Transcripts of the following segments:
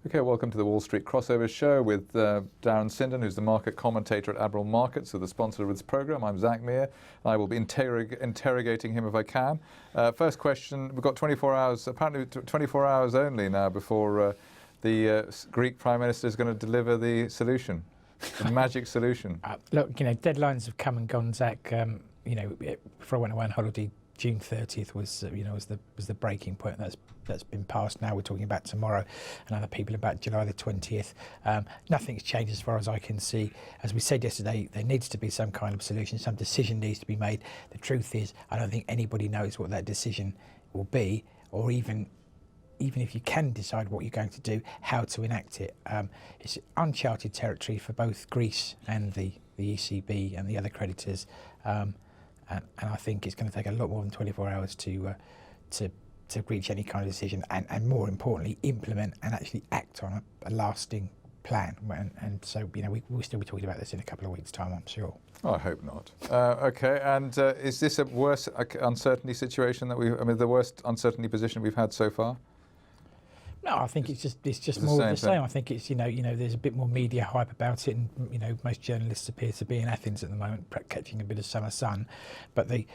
Okay, welcome to the Wall Street Crossover Show with Darren Sinden, who's the market commentator at Admiral Markets, who the sponsor of this program. I'm Zach Meir, and I will be interrogating him if I can. First question, we've got 24 hours, apparently 24 hours only now before the Greek Prime Minister is going to deliver the solution, the magic solution. Look, deadlines have come and gone, Zach. Before I went away on holiday, June 30th was the breaking point. That's been passed now. We're talking about tomorrow, and other people about July the 20th. Nothing's changed as far as I can see. As we said yesterday, there needs to be some kind of solution. Some decision needs to be made. The truth is, I don't think anybody knows what that decision will be, or even if you can decide what you're going to do, how to enact it. It's uncharted territory for both Greece and the ECB and the other creditors. And I think it's going to take a lot more than 24 hours to reach any kind of decision, and more importantly, implement and actually act on a lasting plan. And so, we'll still be talking about this in a couple of weeks' time, I'm sure. Oh, I hope not. Okay, and is this a worse uncertainty situation the worst uncertainty position we've had so far? No, I think it's just more of the same. I think it's there's a bit more media hype about it, and most journalists appear to be in Athens at the moment, catching a bit of summer sun, but the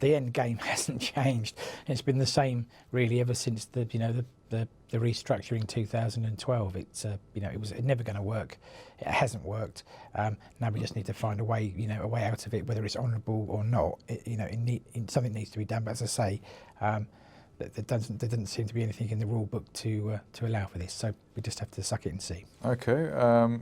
end game hasn't changed. It's been the same really ever since the restructuring in 2012. It was never going to work. It hasn't worked. Now we just need to find a way out of it, whether it's honourable or not. Something needs to be done. But as I say, there doesn't seem to be anything in the rule book to allow for this, so we just have to suck it and see. Okay,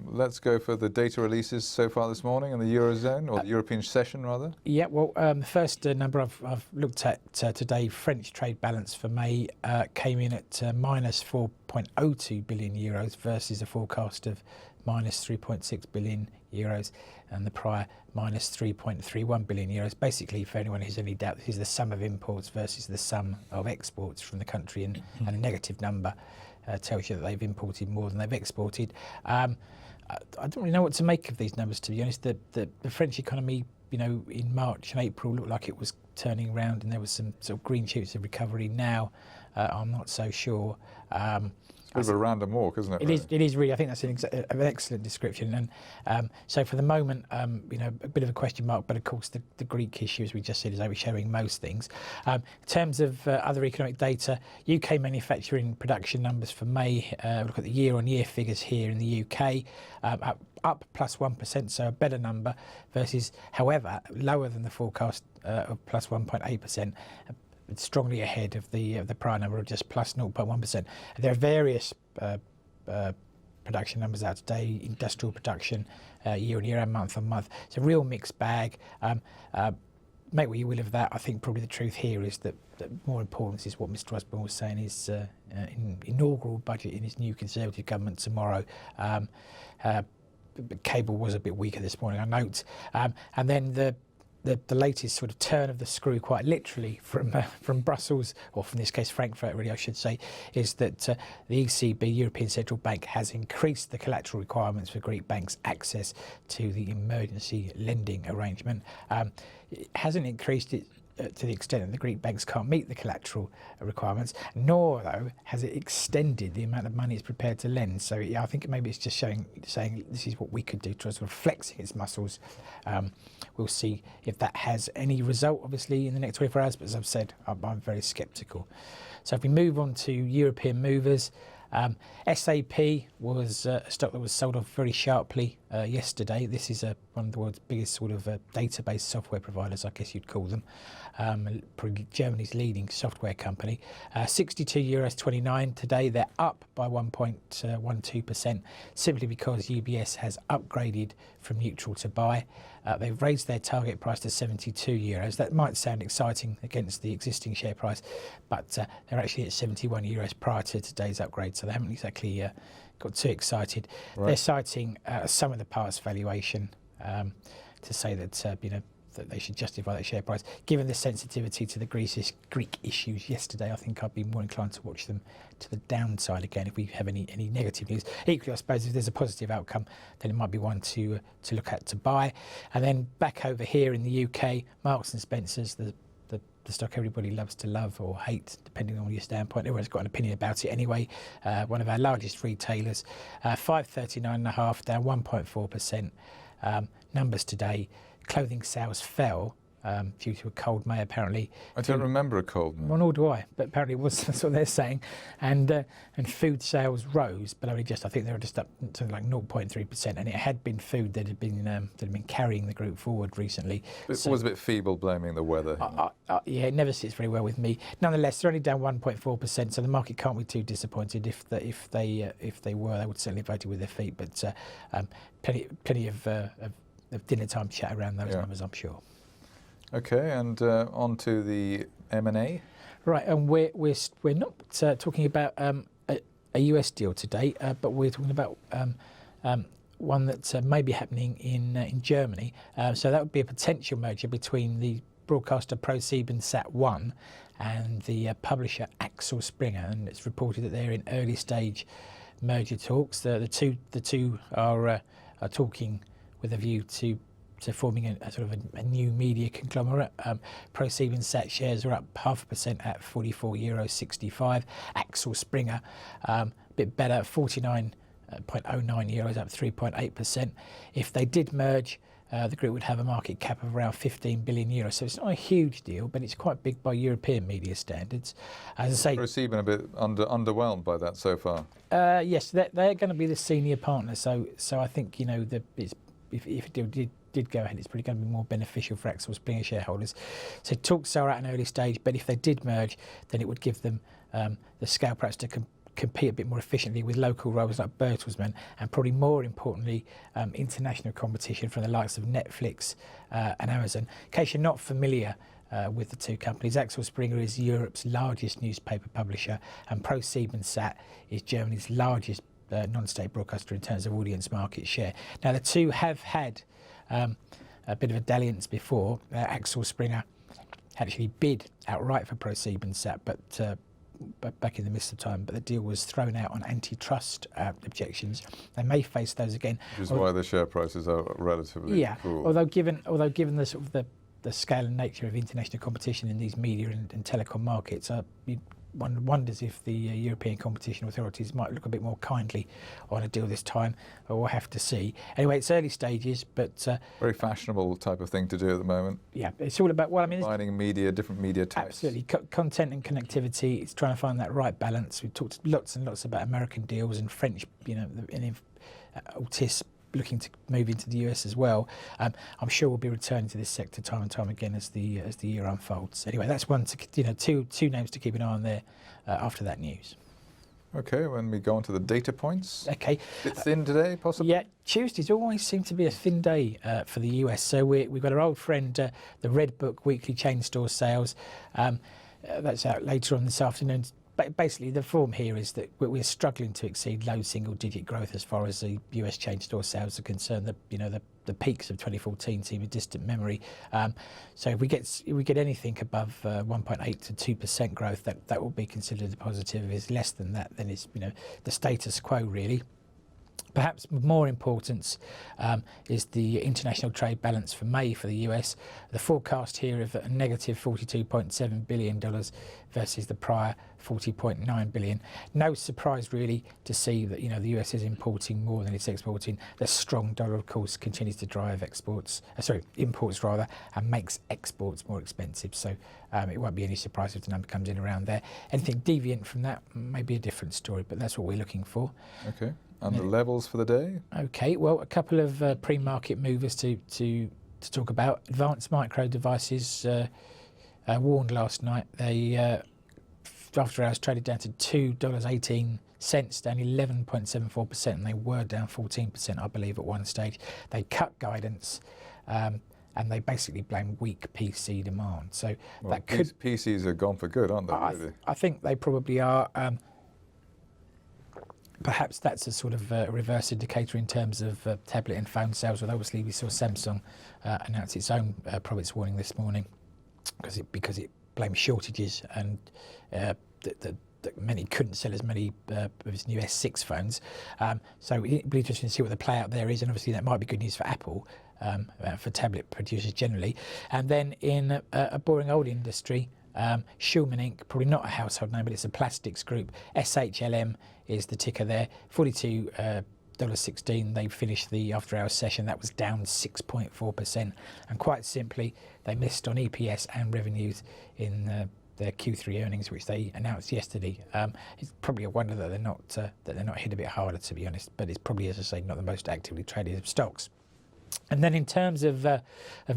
let's go for the data releases so far this morning in the Eurozone, or the European session rather. Yeah, well, the first number I've looked at today, French trade balance for May, came in at minus 4.02 billion euros versus a forecast of minus 3.6 billion euros, and the prior minus 3.31 billion euros. Basically, for anyone who's any doubt, this is the sum of imports versus the sum of exports from the country, and a negative number tells you that they've imported more than they've exported. I don't really know what to make of these numbers, to be honest. The French economy, in March and April looked like it was turning around, and there was some sort of green shoots of recovery. Now, I'm not so sure. It's a bit of a random walk, isn't it? It is really. I think that's an excellent description. And so for the moment, a bit of a question mark. But of course, the Greek issue, as we just said, is overshadowing most things. In terms of other economic data, UK manufacturing production numbers for May. Look at the year-on-year figures here in the UK, up plus 1%, so a better number versus, however, lower than the forecast of plus 1.8%. Strongly ahead of the prior number of just plus 0.1%. There are various production numbers out today, industrial production year on year and month on month. It's a real mixed bag. Make what you will of that. I think probably the truth here is that more important is what Mr Osborne was saying, his inaugural budget in his new Conservative government tomorrow. Cable was a bit weaker this morning, I note. And then the latest sort of turn of the screw, quite literally, from Brussels, or from this case Frankfurt really I should say, is that the ECB, European Central Bank, has increased the collateral requirements for Greek banks' access to the emergency lending arrangement. It hasn't increased it to the extent that the Greek banks can't meet the collateral requirements, nor though has it extended the amount of money it's prepared to lend. So yeah, I think maybe it's just saying this is what we could do to sort of flexing its muscles. We'll see if that has any result, obviously, in the next 24 hours. But as I've said, I'm very sceptical. So if we move on to European movers, SAP was a stock that was sold off very sharply yesterday. This is one of the world's biggest sort of database software providers, I guess you'd call them. Probably Germany's leading software company. 62 euros 29 today. They're up by 1.12%, simply because UBS has upgraded from neutral to buy. They've raised their target price to 72 euros. That might sound exciting against the existing share price, but they're actually at 71 euros prior to today's upgrade, so they haven't exactly got too excited. Right. They're citing some of the parts valuation to say that that they should justify that share price. Given the sensitivity to the Greek issues yesterday, I think I'd be more inclined to watch them to the downside again if we have any negative news. Equally, I suppose if there's a positive outcome, then it might be one to look at to buy. And then back over here in the UK, Marks and Spencer's, the the stock everybody loves to love or hate, depending on your standpoint. Everyone's got an opinion about it anyway. One of our largest retailers, 539.5, down 1.4%. Numbers today, clothing sales fell due to a cold May, apparently. I don't remember a cold May. Well, nor do I, but apparently it was. That's what they're saying. And food sales rose, but only just, I think they were just up to like 0.3%. And it had been food that had been carrying the group forward recently. It was a bit feeble blaming the weather. Yeah, it never sits very well with me. Nonetheless, they're only down 1.4%, so the market can't be too disappointed. If they were, they would certainly have voted with their feet. But plenty of dinner time chat around those numbers, I'm sure. Okay, and on to the M&A. Right, and we're not talking about a US deal today, but we're talking about one that may be happening in Germany. So that would be a potential merger between the broadcaster ProSiebenSat.1 and the publisher Axel Springer, and it's reported that they're in early stage merger talks. The two are talking with a view to forming a sort of a new media conglomerate. ProSiebenSat shares are up 0.5% at €44.65. Axel Springer, a bit better, 49.09 euros, up 3.8%. If they did merge, the group would have a market cap of around 15 billion euros. So it's not a huge deal, but it's quite big by European media standards. As I say, ProSieben a bit underwhelmed by that so far. Yes, they're going to be the senior partner. So I think, you know, if a deal did go ahead, it's probably going to be more beneficial for Axel Springer shareholders. So talks are at an early stage, but if they did merge, then it would give them the scale perhaps to compete a bit more efficiently with local rivals like Bertelsmann, and probably more importantly, international competition from the likes of Netflix and Amazon. In case you're not familiar with the two companies, Axel Springer is Europe's largest newspaper publisher, and ProSiebenSat is Germany's largest non-state broadcaster in terms of audience market share. Now, the two have had a bit of a dalliance before. Axel Springer actually bid outright for ProSiebenSat, but back in the midst of time, but the deal was thrown out on antitrust objections. They may face those again. Which is why the share prices are relatively cool. Although given the sort of the scale and nature of international competition in these media and telecom markets, one wonders if the European competition authorities might look a bit more kindly on a deal this time, but we'll have to see. Anyway, it's early stages, but very fashionable type of thing to do at the moment. Yeah, it's all about, well, I mean, combining media, different media types. Absolutely, content and connectivity. It's trying to find that right balance. We've talked lots and lots about American deals and French, you know, and Altice looking to move into the US as well. I'm sure we'll be returning to this sector time and time again as the year unfolds. Anyway, that's one to, you know, two names to keep an eye on there after that news. Okay, when we go on to the data points. Okay. Bit thin today, possibly? Yeah, Tuesdays always seem to be a thin day for the US. So we've got our old friend, the Red Book weekly chain store sales. That's out later on this afternoon. Basically, the form here is that we're struggling to exceed low single-digit growth as far as the US chain store sales are concerned. The peaks of 2014 seem a distant memory. So if we get anything above 1.8 to 2% growth, that will be considered a positive. If it's less than that, then it's, you know, the status quo really. Perhaps of more importance is the international trade balance for May for the US. The forecast here of a negative $42.7 billion versus the prior $40.9 billion. No surprise really to see that, you know, the US is importing more than it's exporting. The strong dollar, of course, continues to drive imports rather, and makes exports more expensive. So it won't be any surprise if the number comes in around there. Anything deviant from that may be a different story, but that's what we're looking for. Okay. And the levels for the day? Okay, well, a couple of pre-market movers to talk about. Advanced Micro Devices warned last night. They, after hours, traded down to $2.18, down 11.74%, and they were down 14%, I believe, at one stage. They cut guidance, and they basically blame weak PC demand. So that could... PCs are gone for good, aren't they, really? I think they probably are. Perhaps that's a sort of reverse indicator in terms of tablet and phone sales, although obviously we saw Samsung announce its own profits warning this morning because it blamed shortages and that many couldn't sell as many of its new S6 phones. So it'll be interesting to see what the play out there is, and obviously that might be good news for Apple, for tablet producers generally. And then in a boring old industry, Schulman Inc., probably not a household name, but it's a plastics group. SHLM is the ticker there. $42.16. They finished the after-hours session. That was down 6.4%. And quite simply, they missed on EPS and revenues in their Q3 earnings, which they announced yesterday. It's probably a wonder that they're not hit a bit harder, to be honest. But it's probably, as I say, not the most actively traded of stocks. And then in terms of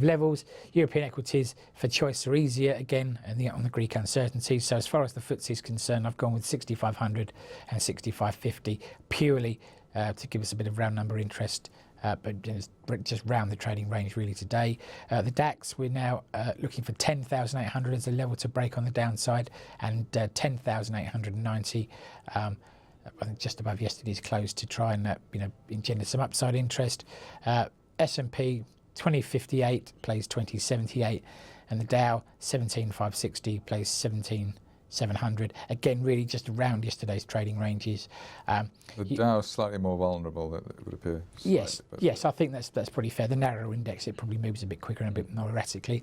levels, European equities for choice are easier again on the Greek uncertainty. So as far as the FTSE is concerned, I've gone with 6,500 and 6,550 purely to give us a bit of round number interest, but just round the trading range really today. The DAX, we're now looking for 10,800 as a level to break on the downside, and 10,890. I think just above yesterday's close to try and engender some upside interest. S&P 2058 plays 2078, and the Dow 17,560 plays 17,700. Again, really just around yesterday's trading ranges. The Dow is slightly more vulnerable, than it would appear. Yes, I think that's pretty fair. The narrower index, it probably moves a bit quicker and a bit more erratically.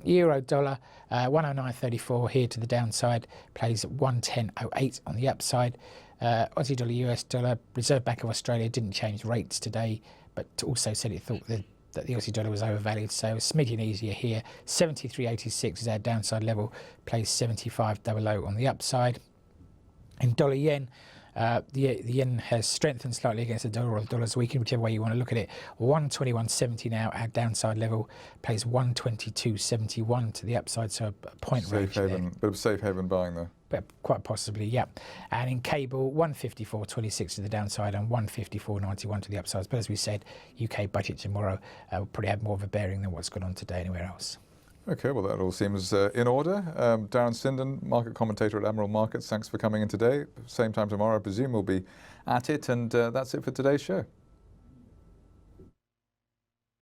Euro dollar 109.34 here to the downside, plays 110.08 on the upside. Aussie dollar, US dollar, Reserve Bank of Australia didn't change rates today, but also said it thought that the Aussie dollar was overvalued, so a smidgen easier here. 73.86 is our downside level, plays 75.00 on the upside. In dollar yen, the yen has strengthened slightly against the dollar, or the dollar's weakened, whichever way you want to look at it. 121.70 now, our downside level, plays 122.71 to the upside, so a point range there. Bit of safe haven buying there. But quite possibly, yeah. And in cable, 154.26 to the downside and 154.91 to the upsides. But as we said, UK budget tomorrow will probably have more of a bearing than what's gone on today anywhere else. Okay, well, that all seems in order. Darren Sinden, market commentator at Admiral Markets, thanks for coming in today. Same time tomorrow, I presume we'll be at it. And that's it for today's show.